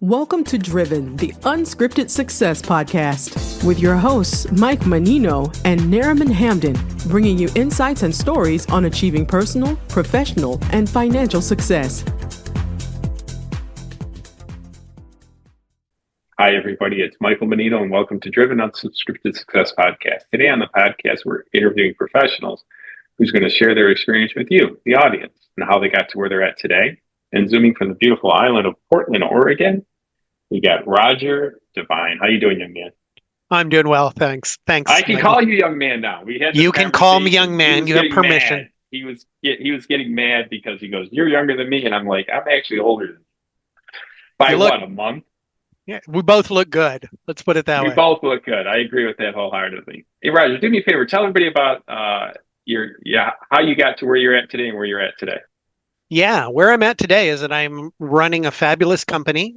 Welcome to Driven, the Unscripted Success podcast, with your hosts, Mike Mannino and Nareman Hamdan, bringing you insights and stories on achieving personal, professional, and financial success. Hi, everybody. It's Michael Mannino, and welcome to Driven Unscripted Success podcast. Today on the podcast, we're interviewing professionals who's going to share their experience with you, the audience, and how they got to where they're at today. And zooming from the beautiful island of Portland, Oregon, we got Roger Devine. How you doing, young man? I'm doing well, thanks. I can call you young man now. You can call me young man. You have permission. Mad. He was getting mad because he goes, "You're younger than me," and I'm like, "I'm actually older than you." By a month? Yeah, we both look good. Let's put it that way. We both look good. I agree with that wholeheartedly. Hey, Roger, do me a favor. Tell everybody about how you got to where you're at today and where you're at today. Yeah, where I'm at today is that I'm running a fabulous company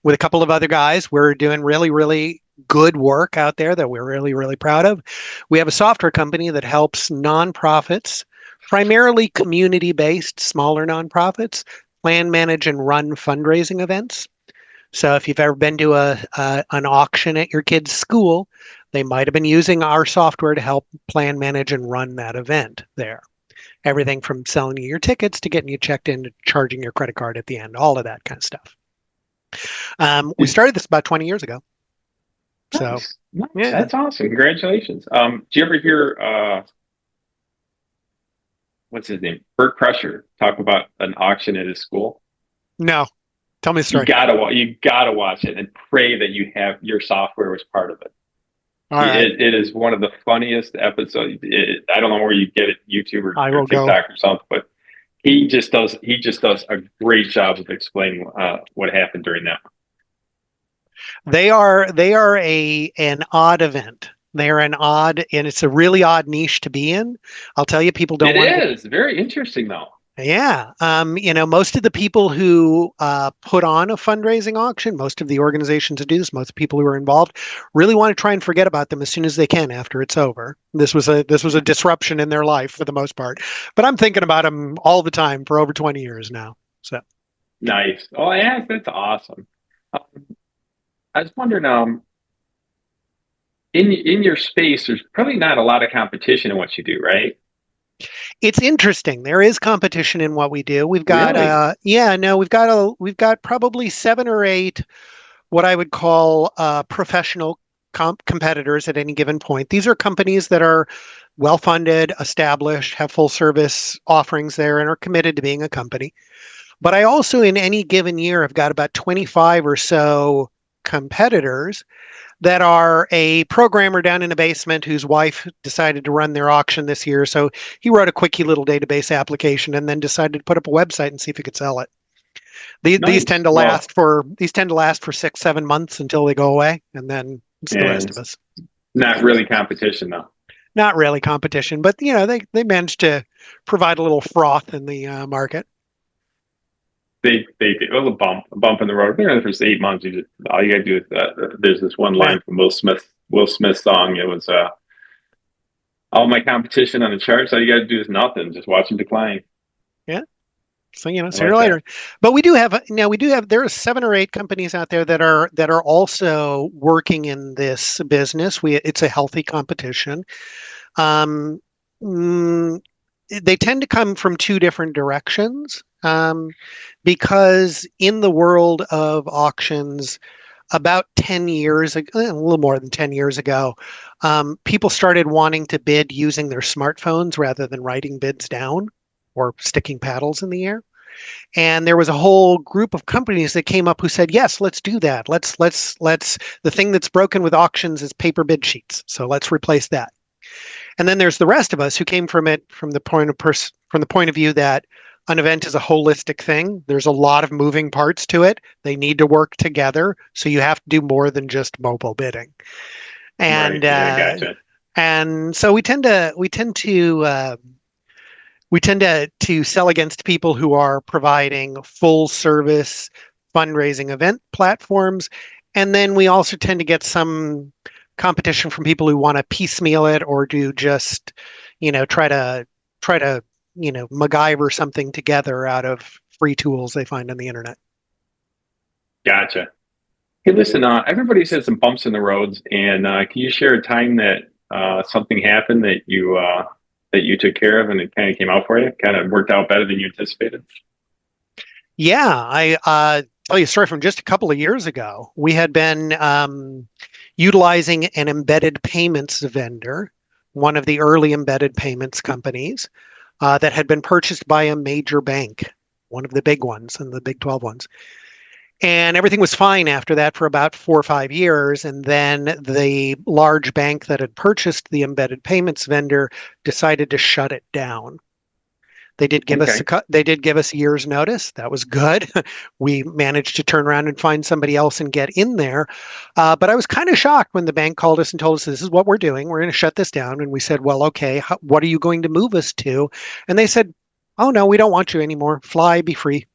with a couple of other guys. We're doing really, really good work out there that we're really, really proud of. We have a software company that helps nonprofits, primarily community-based, smaller nonprofits, plan, manage, and run fundraising events. So if you've ever been to an auction at your kid's school, they might have been using our software to help plan, manage, and run that event there. Everything from selling you your tickets to getting you checked in to charging your credit card at the end, all of that kind of stuff. We started this about 20 years ago. Nice. Yeah, that's awesome. Congratulations. Do you ever hear, what's his name? Bert Crusher talk about an auction at his school? No. Tell me the story. You gotta watch it and pray that your software was part of it. All right. It is one of the funniest episodes. I don't know where you get it, YouTube or TikTok or something, but he just does a great job of explaining what happened during that. They are an odd event. They are and it's a really odd niche to be in. I'll tell you, people don't. It is very interesting though. Yeah. Most of the people who put on a fundraising auction, most of the organizations that do this, most people who are involved really want to try and forget about them as soon as they can after it's over. This was a disruption in their life for the most part. But I'm thinking about them all the time for over 20 years now. So nice. Oh, yeah, that's awesome. I was wondering, in your space, there's probably not a lot of competition in what you do, right? It's interesting. There is competition in what we do. We've got, really? we've got probably 7 or 8, what I would call professional competitors at any given point. These are companies that are well-funded, established, have full service offerings there, and are committed to being a company. But I also, in any given year, have got about 25 or so competitors that are a programmer down in a basement whose wife decided to run their auction this year. So he wrote a quickie little database application and then decided to put up a website and see if he could sell it. These tend to last for 6-7 months until they go away, and then it's the rest of us. Not really competition though. Not really competition, but they managed to provide a little froth in the market. They did a little bump in the road. For 8 months, all you gotta do is there's this one line from Will Smith's song. It was all my competition on the charts. All you gotta do is nothing. Just watch them decline. Yeah. So sooner or later. But we do have there are 7 or 8 companies out there that are also working in this business. It's a healthy competition. They tend to come from 2 different directions. Because in the world of auctions, about 10 years ago, a little more than 10 years ago, people started wanting to bid using their smartphones rather than writing bids down or sticking paddles in the air. And there was a whole group of companies that came up who said, yes, let's do that. Let's the thing that's broken with auctions is paper bid sheets. So let's replace that. And then there's the rest of us who came from the point of view that an event is a holistic thing. There's a lot of moving parts to it. They need to work together. So you have to do more than just mobile bidding. And gotcha. And so we tend to sell against people who are providing full service fundraising event platforms. And then we also tend to get some competition from people who want to piecemeal it or do just, try to MacGyver something together out of free tools they find on the internet. Gotcha. Hey, listen, everybody's had some bumps in the roads, and can you share a time that something happened that you took care of and it kind of came out for you, kind of worked out better than you anticipated? Yeah, I tell you a story from just a couple of years ago. We had been utilizing an embedded payments vendor, one of the early embedded payments companies that had been purchased by a major bank, one of the big ones and the big 12 ones. And everything was fine after that for about 4 or 5 years. And then the large bank that had purchased the embedded payments vendor decided to shut it down. They did give us Okay. they did give us a year's notice. That was good. We managed to turn around and find somebody else and get in there. But I was kind of shocked when the bank called us and told us this is what we're doing. We're going to shut this down. And we said, well, okay, what are you going to move us to? And they said, oh no, we don't want you anymore. Fly, be free.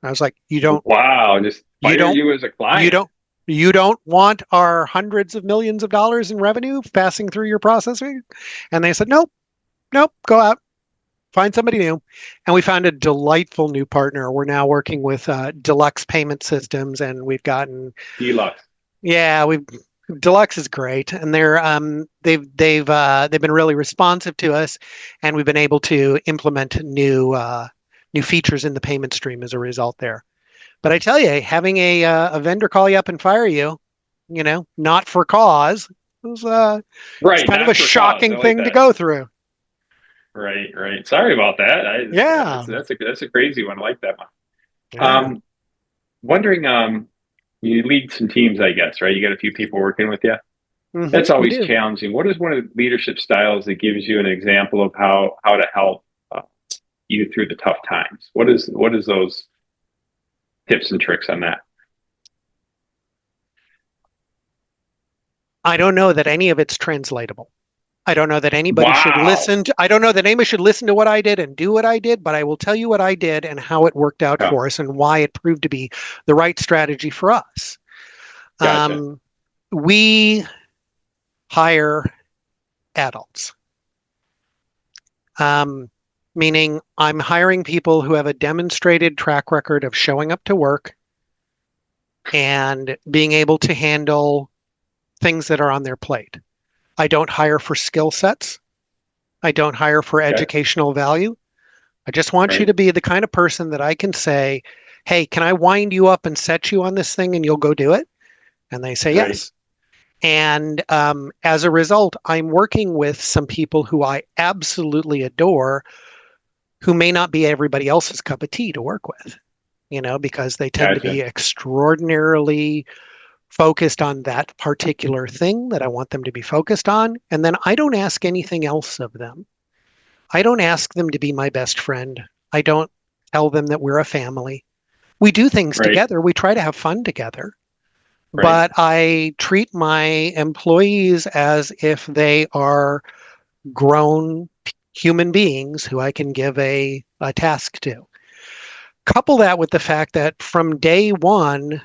I was like, Wow, just you fire don't, you as a you client. don't, you don't want our hundreds of millions of dollars in revenue passing through your processing? And they said, nope, nope, go out. Find somebody new. And we found a delightful new partner. We're now working with Deluxe Payment Systems, and we've gotten, Deluxe. yeah, we've Deluxe is great, and they've been really responsive to us, and we've been able to implement new features in the payment stream as a result there. But I tell you, having a vendor call you up and fire you, not for cause, it's Right, kind of not a for cause. I shocking like thing to that. go through. Right, right. Sorry about that. Yeah, Yeah, that's a crazy one. I like that one. yeah. Um, Wondering, you lead some teams, I guess, right? You got a few people working with you. That's We always do. challenging. What is one of the leadership styles that gives you an example of how to help you through the tough times? What is those tips and tricks on that? I don't know that any of it's translatable. I don't know that anybody should Wow. listen to, I don't know that anybody should listen to what I did and do what I did, but I will tell you what I did and how it worked out Yeah, for us and why it proved to be the right strategy for us. gotcha. Um, we hire adults, um, meaning I'm hiring people who have a demonstrated track record of showing up to work and being able to handle things that are on their plate. I don't hire for skill sets. I don't hire for Okay, educational value. I just want you right, to be the kind of person that I can say, hey, can I wind you up and set you on this thing and you'll go do it? And they say right, yes. And as a result, I'm working with some people who I absolutely adore who may not be everybody else's cup of tea to work with, because they tend to gotcha. be extraordinarily focused on that particular thing that I want them to be focused on. And then I don't ask anything else of them. I don't ask them to be my best friend. I don't tell them that we're a family. We do things Right, together. We try to have fun together. right, But I treat my employees as if they are grown human beings who I can give a task to. Couple that with the fact that from day one,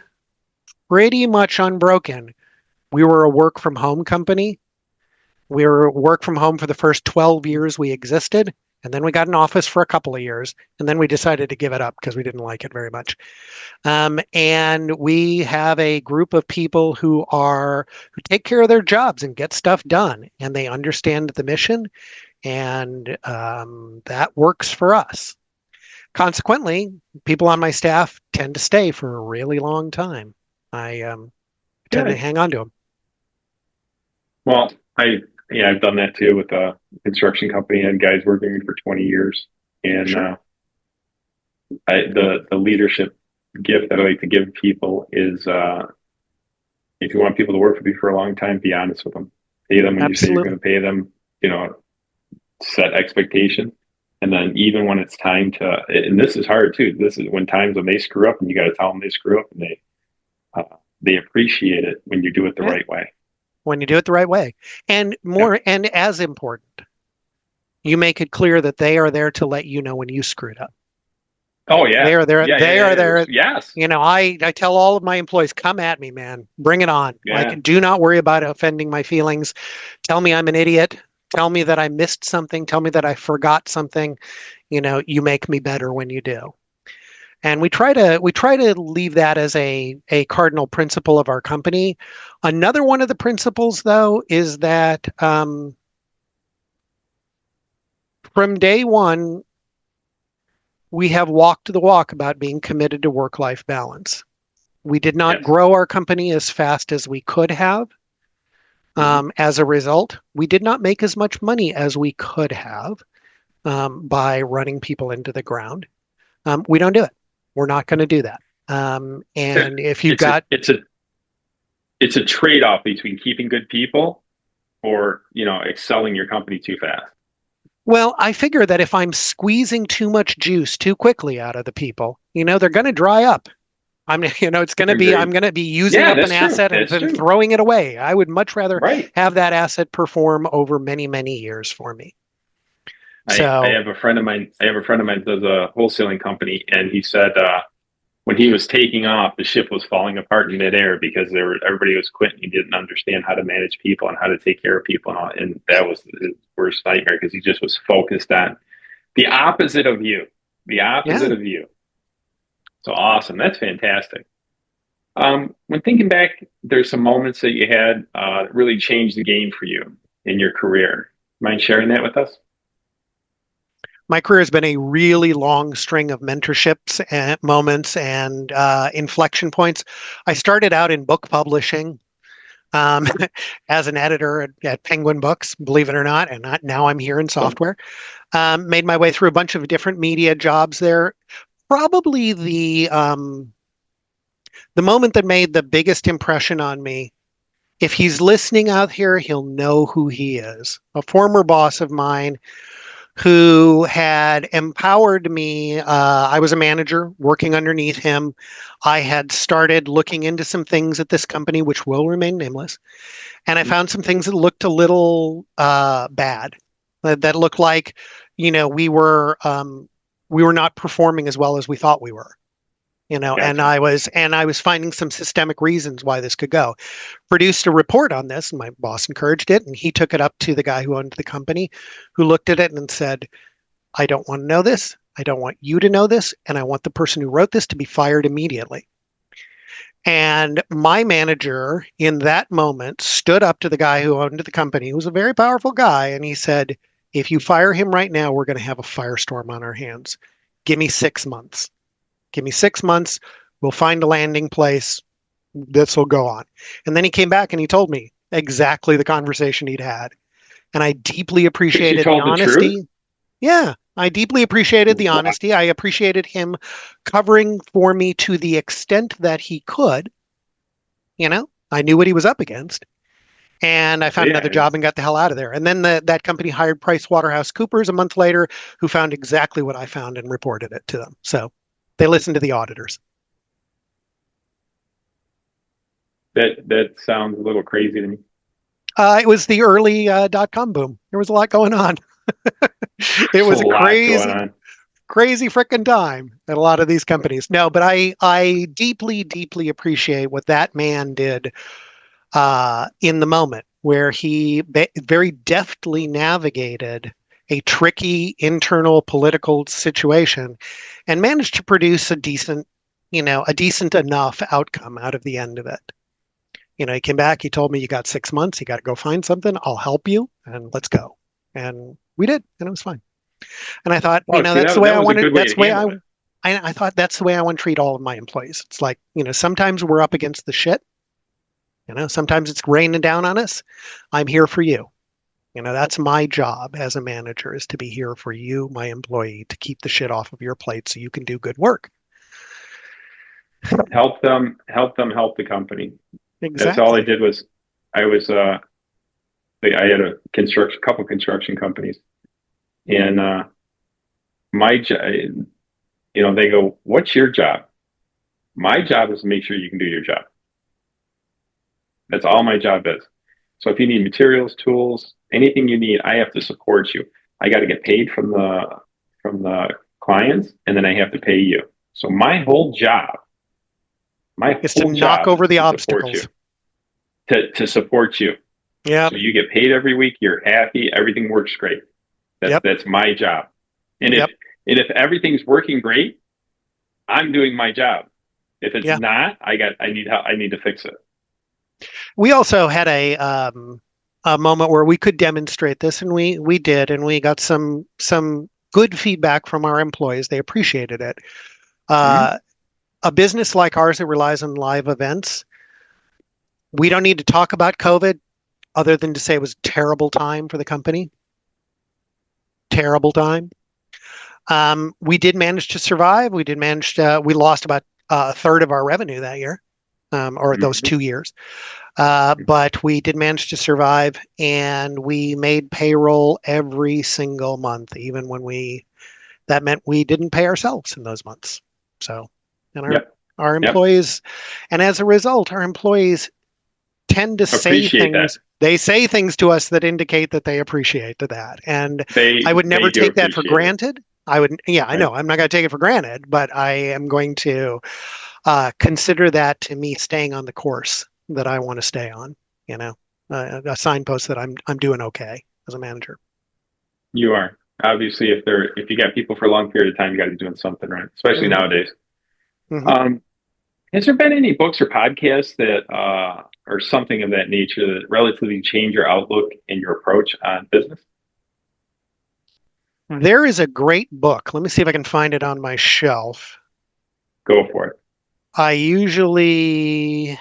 pretty much unbroken, we were a work from home company. We were work from home for the first 12 years we existed. And then we got an office for a couple of years. And then we decided to give it up because we didn't like it very much. And we have a group of people who take care of their jobs and get stuff done. And they understand the mission. And that works for us. Consequently, people on my staff tend to stay for a really long time. I tend to good. hang on to them. Well, I've done that too with a construction company and guys working with me for 20 years. And Sure. the leadership gift that I like to give people is if you want people to work with you for a long time, be honest with them. Pay them when you say you're going Absolutely. to pay them. You know, set expectation. And then even when it's time to, and this is hard too. This is when times when they screw up, and you got to tell them they screw up, and they appreciate it when you do it the Yeah. right way. When you do it the right way. And Yeah. more and as important, you make it clear that they are there to let you know when you screwed up. Oh yeah. They are there. Yeah. Yeah. They Yeah. are Yeah. there. Yes. I tell all of my employees, come at me, man. Bring it on. Yeah. Like, do not worry about offending my feelings. Tell me I'm an idiot. Tell me that I missed something. Tell me that I forgot something. You make me better when you do. And we try to leave that as a cardinal principle of our company. Another one of the principles, though, is that from day one, we have walked the walk about being committed to work-life balance. We did not Yes. grow our company as fast as we could have. As a result, we did not make as much money as we could have by running people into the ground. We don't do it. We're not going to do that. And if you've It's a got, it's a it's a trade-off between keeping good people or, excelling your company too fast. well, I figure that if I'm squeezing too much juice too quickly out of the people, they're going to dry up. It's going to be, I'm Agreed. going to be using Yeah, up an that's true. asset and That's then true. throwing it away. I would much rather Right. have that asset perform over many, many years for me. I So, have a friend of mine. I have a friend of mine that does a wholesaling company, and he said when he was taking off, the ship was falling apart in midair because everybody was quitting. He didn't understand how to manage people and how to take care of people, and that was his worst nightmare because he just was focused on the opposite of you, the yeah. opposite of you. So awesome, that's fantastic. When thinking back, there's some moments that you had that really changed the game for you in your career. Mind sharing that with us? My career has been a really long string of mentorships and moments and inflection points. I started out in book publishing um, as an editor at Penguin Books, believe it or not, and now I'm here in So, software. Made my way through a bunch of different media jobs there. Probably the moment that made the biggest impression on me. If he's listening out here, he'll know who he is. A former boss of mine who had empowered me. I was a manager working underneath him. I had started looking into some things at this company, which will remain nameless. And I found some things that looked a little bad, that looked like, we were not performing as well as we thought we were. And gotcha. I was finding some systemic reasons why this could go. Produced a report on this, and my boss encouraged it, and he took it up to the guy who owned the company, who looked at it and said, I don't want to know this. I don't want you to know this. And I want the person who wrote this to be fired immediately. And my manager in that moment stood up to the guy who owned the company, who was a very powerful guy, and he said, if you fire him right now, we're going to have a firestorm on our hands. Give me 6 months. Give me 6 months. We'll find a landing place. This will go on. And then he came back and he told me exactly the conversation he'd had. And I deeply Because you appreciated the told the truth? honesty. Yeah, I deeply appreciated the Wow. honesty. I appreciated him covering for me to the extent that he could. I knew what he was up against. And I found Yeah. another job and got the hell out of there. And then that company hired PricewaterhouseCoopers a month later, who found exactly what I found and reported it to them. So they listened to the auditors. That sounds a little crazy to me. It was the early dot-com boom. There was a lot going on. It There's a was a lot going crazy, on. crazy freaking time at a lot of these companies. No, but I deeply, deeply appreciate what that man did in the moment, where he very deftly navigated a tricky internal political situation and managed to produce a decent enough outcome out of the end of it. He came back, he told me, you got 6 months, you got to go find something. I'll help you and let's go. And we did, and it was fine. And I thought, Well, see, that's the way that I was a wanted. good way That's to the way handle it. I thought that's the way I want to treat all of my employees. It's like, sometimes we're up against the shit. Sometimes it's raining down on us. I'm here for you. That's my job as a manager, is to be here for you, my employee, to keep the shit off of your plate so you can do good work. Help the company. That's all I Exactly. did was I was I had a couple construction companies, and my job, they go, "What's your job?" My job is to make sure you can do your job. That's all my job is. So if you need materials, tools, anything you need, I have to support you. I got to get paid from the clients, and then I have to pay you. So my Is to whole knock job over is the to support you. obstacles. To support you. Yep. So you get paid every week, you're happy, everything works great. That's Yep. that's my job. And if Yep. and if everything's working great, I'm doing my job. If it's Yeah. not, I need help. I need to fix it. We also had a moment where we could demonstrate this, and we did, and we got some good feedback from our employees. They appreciated it. Hmm. Uh, a business like ours that relies on live events, we don't need to talk about COVID other than to say it was a terrible time for the company. Terrible time. We did manage to survive. We did manage to, we lost about a third of our revenue that year, or those Hmm. 2 years. But we did manage to survive, and we made payroll every single month, even when that meant we didn't pay ourselves in those months. So, and Yep. our Yep. employees, and as a result, our employees tend to say Appreciate that. things. They say things to us that indicate that they appreciate that. And I would They never do take that for appreciate it. granted. I would, yeah, I Right. know. I'm not going to take it for granted, but I am going to consider that to me staying on the course that I want to stay on. You know, a signpost that I'm doing okay as a manager. You are. Obviously, if you got people for a long period of time, you got to be doing something right, especially Hmm. nowadays. Hmm. Um, has there been any books or podcasts that or something of that nature that relatively change your outlook and your approach on business? There is a great book. Let me see if I can find it on my shelf. Go for it. I usually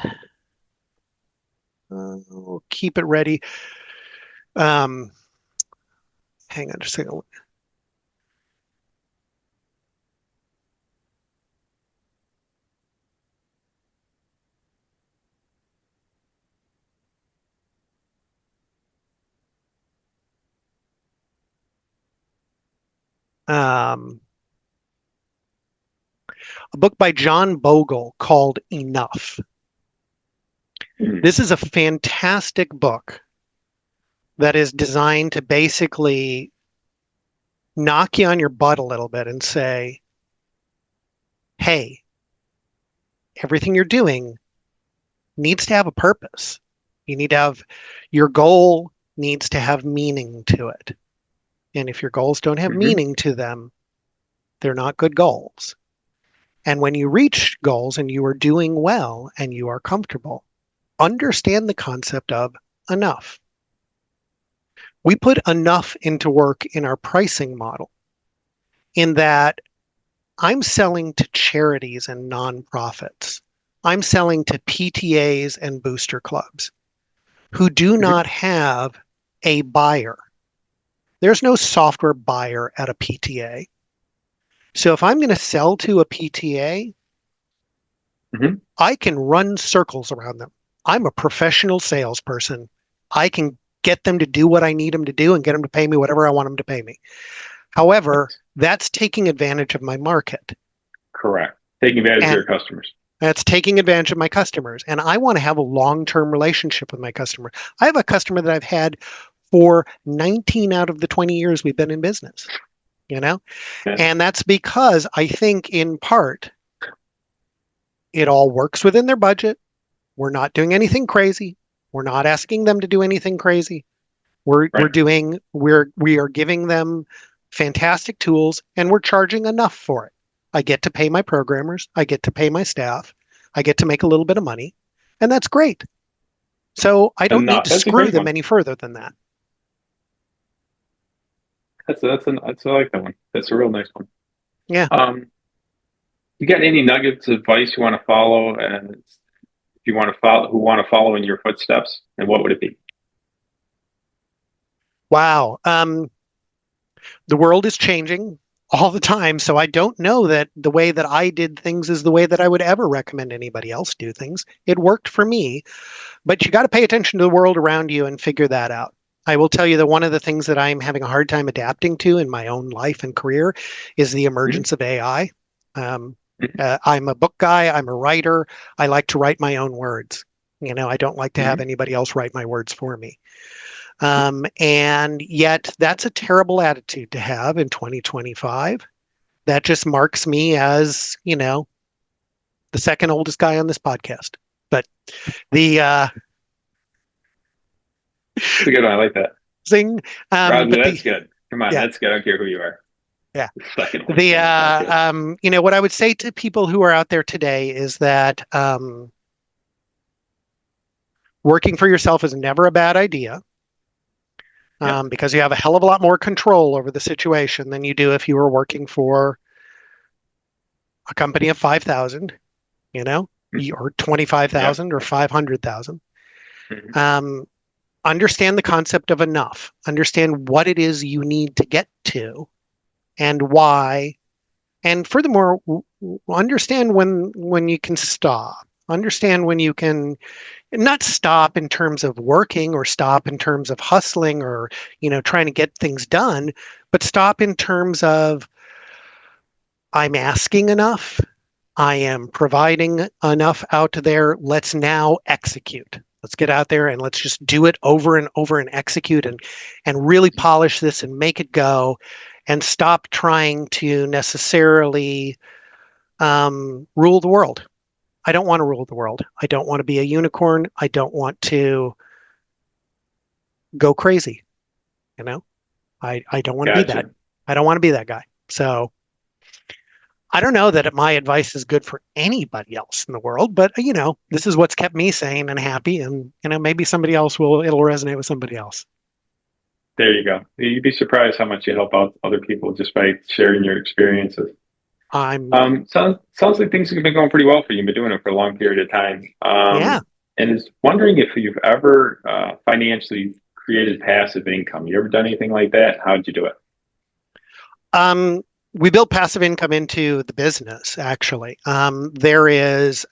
will keep it ready. Um, hang on just a second. Um, a book by John Bogle called Enough. Mhm. This is a fantastic book that is designed to basically knock you on your butt a little bit and say, hey, everything you're doing needs to have a purpose. You need to have your goal needs to have meaning to it. And if your goals don't have Mhm. meaning to them, they're not good goals. And when you reach goals and you are doing well and you are comfortable, understand the concept of enough. We put enough into work in our pricing model in that I'm selling to charities and nonprofits. I'm selling to PTAs and booster clubs who do Mhm. not have a buyer. There's no software buyer at a PTA. So if I'm going to sell to a PTA, Mhm. I can run circles around them. I'm a professional salesperson. I can get them to do what I need them to do and get them to pay me whatever I want them to pay me. However, That's that's taking advantage of my market. correct. Taking advantage of And your customers. that's taking advantage of my customers. And I want to have a long-term relationship with my customer. I have a customer that I've had for 19 out of the 20 years we've been in business, you know? Yeah. And that's because I think in part it all works within their budget. We're not doing anything crazy. We're not asking them to do anything crazy. Right. We are giving them fantastic tools and we're charging enough for it. I get to pay my programmers, I get to pay my staff, I get to make a little bit of money, and that's great. So I don't need Enough. to That's a screw great them one. any further than that. I like that one. That's a real nice one. Yeah. Um, you got any nuggets of advice you want to follow, and if you want to follow, who want to follow in your footsteps, and what would it be? Wow. The world is changing all the time, so I don't know that the way that I did things is the way that I would ever recommend anybody else do things. It worked for me, but you got to pay attention to the world around you and figure that out. I will tell you that one of the things that I'm having a hard time adapting to in my own life and career is the Mhm. emergence of AI. Um, Mhm. I'm a book guy, I'm a writer. I like to write my own words. I don't like to have Mhm. anybody else write my words for me. And yet, that's a terrible attitude to have in 2025. That just marks me as, the second oldest guy on this podcast. But the That's a good one. I like that. thing, Roger, but that's good. Come on, yeah, that's good. I don't care who you are. Yeah. The second one. What I would say to people who are out there today is that working for yourself is never a bad idea. Yep. Because you have a hell of a lot more control over the situation than you do if you were working for a company of 5,000, or 25,000 or 500,000. Mm-hmm. Understand the concept of enough. Understand what it is you need to get to and why. And furthermore, understand when you can stop. Understand when you can not stop in terms of working or stop in terms of hustling or trying to get things done, but stop in terms of I'm asking enough, I am providing enough out there. Let's now execute. Let's get out there and let's just do it over and over and execute and really polish this and make it go, and stop trying to necessarily rule the world. I don't want to rule the world. I don't want to be a unicorn. I don't want to go crazy. I don't want to be that. Gotcha. I don't want to be that guy. So I don't know that my advice is good for anybody else in the world, but this is what's kept me sane and happy, and maybe somebody else it'll resonate with somebody else. There you go. You'd be surprised how much you help out other people just by sharing your experiences. Sounds like things have been going pretty well for you. You've been doing it for a long period of time. Yeah. And is wondering if you've ever financially created passive income. You ever done anything like that? How did you do it? We built passive income into the business, actually. There is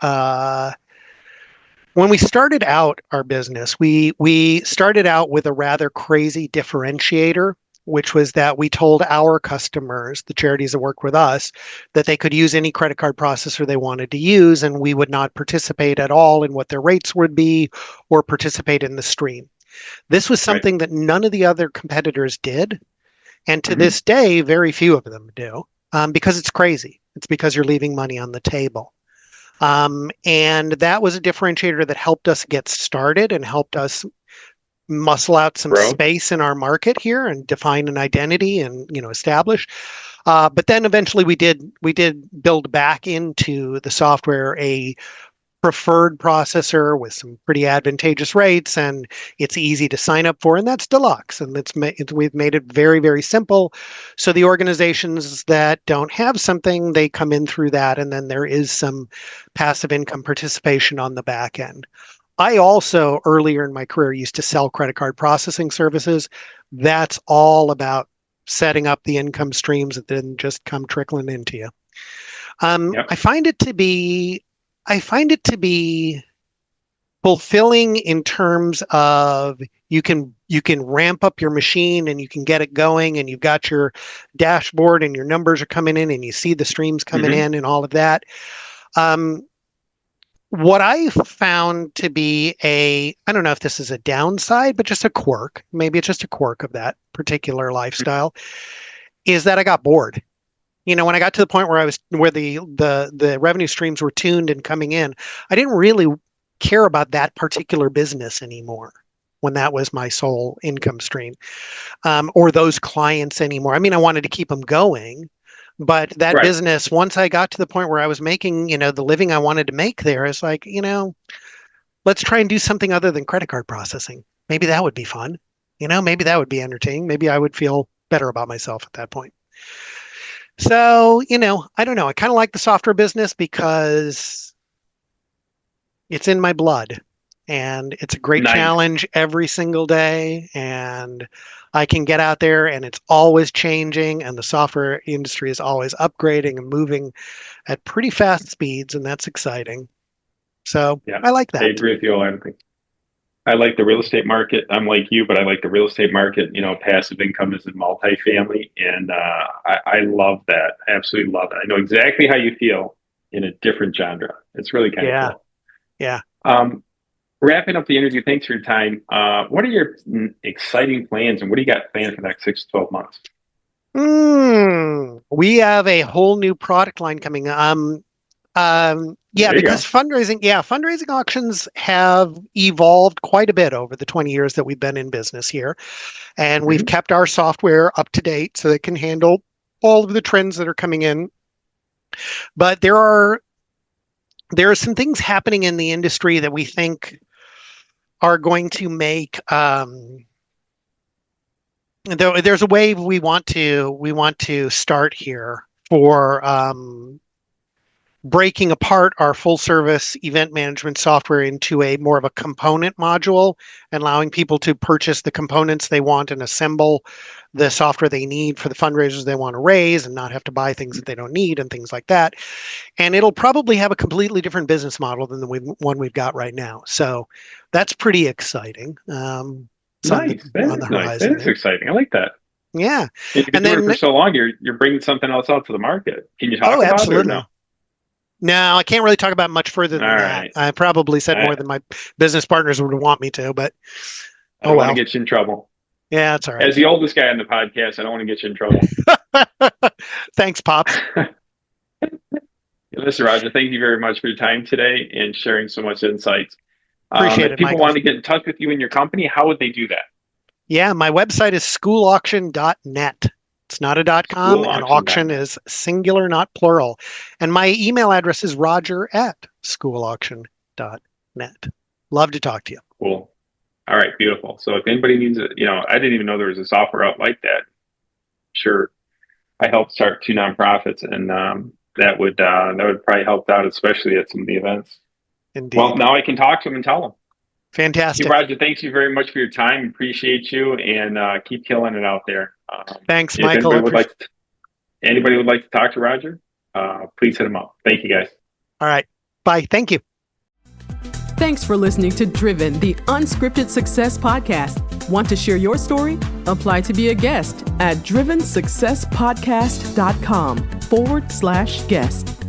when we started out our business, we started out with a rather crazy differentiator, which was that we told our customers, the charities that work with us, that they could use any credit card processor they wanted to use, and we would not participate at all in what their rates would be or participate in the stream. This was something that none of the other competitors did. And to this day, very few of them do, because it's crazy. It's because you're leaving money on the table. And that was a differentiator that helped us get started and helped us muscle out some space in our market here and define an identity and establish. But then eventually we did build back into the software a preferred processor with some pretty advantageous rates, and it's easy to sign up for, and that's Deluxe. And we've made it very, very simple. So the organizations that don't have something, they come in through that, and then there is some passive income participation on the back end. I also, earlier in my career, used to sell credit card processing services. That's all about setting up the income streams that then just come trickling into you. I find it to be fulfilling in terms of you can ramp up your machine and you can get it going, and you've got your dashboard and your numbers are coming in and you see the streams coming in and all of that. What I found to be I don't know if this is a downside, but just a quirk, maybe it's just a quirk of that particular lifestyle, is that I got bored. When I got to the point where the revenue streams were tuned and coming in, I didn't really care about that particular business anymore when that was my sole income stream, or those clients anymore. I mean, I wanted to keep them going, but that business, once I got to the point where I was making, the living I wanted to make there, it's like, let's try and do something other than credit card processing. Maybe that would be fun. Maybe that would be entertaining. Maybe I would feel better about myself at that point. So, I don't know. I kind of like the software business because it's in my blood, and it's a great challenge every single day. And I can get out there and it's always changing, and the software industry is always upgrading and moving at pretty fast speeds, and that's exciting. So I like that. I agree with you all. I like the real estate market. I'm like you, but I like the real estate market. Passive income is in multifamily, and I love that. I absolutely love it. I know exactly how you feel in a different genre. It's really kind of cool. Yeah. Wrapping up the interview, thanks for your time. What are your exciting plans, and what do you got planned for the next 6 to 12 months? We have a whole new product line coming. Because fundraising auctions have evolved quite a bit over the 20 years that we've been in business here. And we've kept our software up to date so it can handle all of the trends that are coming in. But there are some things happening in the industry that we think are going to make there's a wave we want to start here for breaking apart our full service event management software into a more of a component module and allowing people to purchase the components they want and assemble the software they need for the fundraisers they want to raise and not have to buy things that they don't need and things like that. And it'll probably have a completely different business model than the one we've got right now. So that's pretty exciting. Nice. That is exciting. I like that. Yeah. If you've been doing it for so long, you're bringing something else out to the market. Can you talk about absolutely. it or no? No, I can't really talk about much further than that. Right. I probably said more than my business partners would want me to, but I don't want to get you in trouble. Yeah, it's all right. As the oldest guy on the podcast, I don't want to get you in trouble. Thanks, Pops. Listen, Roger, thank you very much for your time today and sharing so much insights. Appreciate it, if people Michael. want to get in touch with you and your company, how would they do that? Yeah, my website is schoolauction.net. It's not a .com, and auction is singular, not plural. And my email address is roger@schoolauction.net. Love to talk to you. Cool. All right, beautiful. So if anybody needs it, I didn't even know there was a software out like that. Sure. I helped start 2 nonprofits, and that would probably help out, especially at some of the events. Indeed. Well, now I can talk to them and tell them. Fantastic. Hey, Roger, thank you very much for your time. Appreciate you, and keep killing it out there. Thanks, Michael. Anybody would like to talk to Roger, please hit him up. Thank you, guys. All right. Bye. Thank you. Thanks for listening to Driven, the Unscripted Success Podcast. Want to share your story? Apply to be a guest at drivensuccesspodcast.com/guest.